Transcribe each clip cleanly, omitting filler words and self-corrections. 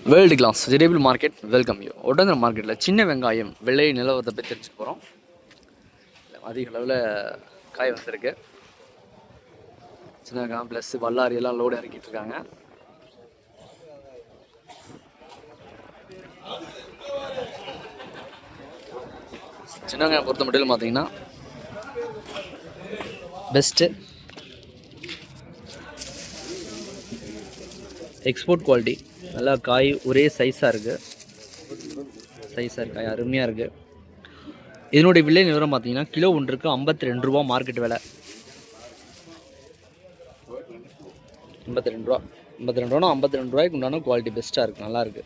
World class vegetable market welcome you. ஒட்டந்தர மார்க்கெட்டில் சின்ன வெங்காயம் விலை நிலவரத்தை பற்றி தெரிஞ்சுக்க போகிறோம். அதிக அளவில் காய் வந்திருக்கு. சின்ன வெங்காயம் ப்ளஸ் வல்லாரி எல்லாம் லோடு இறக்கிட்டு இருக்காங்க. சின்ன வெங்காயம் பொறுத்த மட்டும் பார்த்தீங்கன்னா பெஸ்ட்டு எக்ஸ்போர்ட் குவாலிட்டி. நல்லா காய் ஒரே சைஸாக இருக்குது. காய் அருமையாக இருக்குது. இதனுடைய விலை நிலவரம் பார்த்தீங்கன்னா கிலோ ஒன்றுக்கு 52 ரூபா மார்க்கெட் விலை. 52 ரூபா. 52 ரூபாய்க்கு உண்டான குவாலிட்டி பெஸ்ட்டாக இருக்குது. நல்லாயிருக்கு,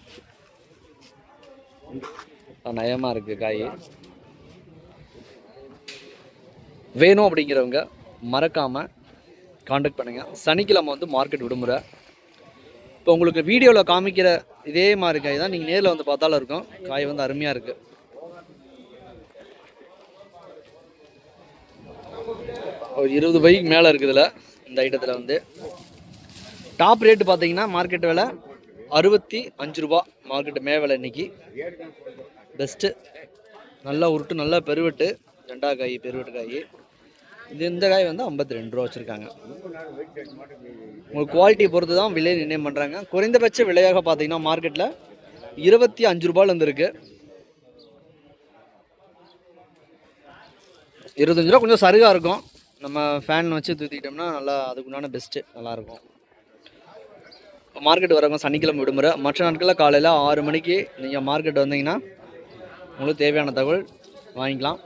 நயமாக இருக்குது காய். வேணும் அப்படிங்கிறவங்க மறக்காமல் காண்டாக்ட் பண்ணுங்கள். சனிக்கிழமை மார்க்கெட் விடுமுறை. இப்போ உங்களுக்கு வீடியோவில் காமிக்கிற இதே மாதிரி காய் தான் நீங்கள் நேரில் பார்த்தாலும் இருக்கும். காய் அருமையாக இருக்குது. ஒரு 20 பைக்கு மேலே இருக்குதுல இந்த ஐட்டத்தில் டாப் ரேட்டு பார்த்தீங்கன்னா மார்க்கெட் விலை 65 ரூபா. மார்க்கெட்டு மே விலை இன்னைக்கு பெஸ்ட்டு. நல்லா உருட்டு, நல்லா பெருவெட்டு, ரெண்டா காய் பெருவெட்டு காய். இந்த காய் 52 ரூபா வச்சுருக்காங்க. உங்களுக்கு குவாலிட்டியை பொறுத்து தான் விலை நிர்ணயம் பண்ணுறாங்க. குறைந்தபட்ச விலையாக பார்த்தீங்கன்னா மார்க்கெட்டில் 25 ரூபாயிலேருந்து இருக்குது. 25 ரூபா கொஞ்சம் சருகாக இருக்கும். நம்ம ஃபேன் வச்சு தூத்திக்கிட்டோம்னா நல்லா அதுக்குண்டான பெஸ்ட்டு நல்லாயிருக்கும். மார்க்கெட் வரவங்க சனிக்கிழமை விடுமுறை. மற்ற நாட்களில் காலையில் 6 மணிக்கு நீங்கள் மார்க்கெட் வந்தீங்கன்னா உங்களுக்கு தேவையான தகவல் வாங்கிக்கலாம்.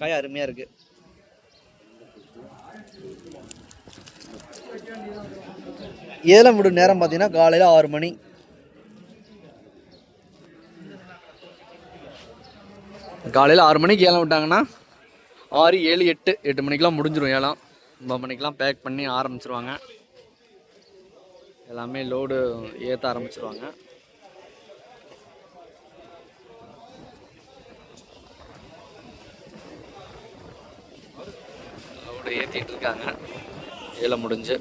காய் அருமையாக இருக்குது. ஏலம் விடும் நேரம் பார்த்தீங்கன்னா காலையில் 6 மணி. காலையில் 6 மணிக்கு ஏலம் விட்டாங்கன்னா 6, 7, 8 மணிக்கெலாம் முடிஞ்சிடும் ஏலம். 9 மணிக்கெலாம் பேக் பண்ணி ஆரம்பிச்சிருவாங்க. எல்லாமே லோடு ஏற்ற ஆரம்பிச்சிருவாங்க. லோடு ஏற்றிட்டு இருக்காங்க. ஏலம் முடிஞ்சு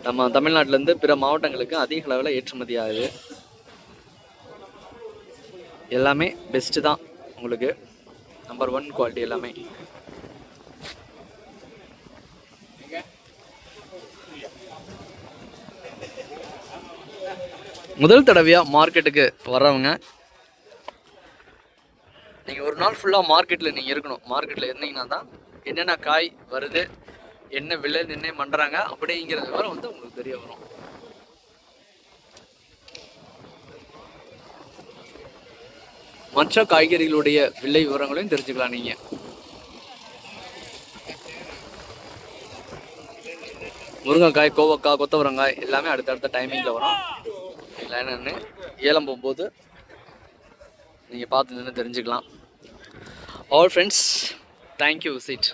நம்ம தமிழ்நாட்டிலேருந்து பிற மாவட்டங்களுக்கு அதிக அளவில் ஏற்றுமதி ஆகுது. எல்லாமே பெஸ்ட்டு தான். உங்களுக்கு நம்பர் 1 குவாலிட்டி எல்லாமே. முதல் தடவையாக மார்க்கெட்டுக்கு வர்றவங்க நீங்கள் ஒரு நாள் ஃபுல்லாக மார்க்கெட்டில் நீங்கள் இருக்கணும். மார்க்கெட்டில் இருந்தீங்கன்னா தான் என்னென்ன காய் வருது, என்ன விலை நிர்ணயம் பண்ணுறாங்க அப்படிங்கிறது விவரம் உங்களுக்கு தெரிய வரும். மற்ற காய்கறிகளுடைய விலை விவரங்களையும் தெரிஞ்சுக்கலாம். நீங்கள் முருங்கைக்காய், கோவக்காய், கொத்தவரங்காய் எல்லாமே அடுத்தடுத்த டைமிங்கில் வரும். என்னென்னு ஏலம் போகும்போது நீங்கள் பார்த்து நின்று தெரிஞ்சுக்கலாம். All friends, thank you visit.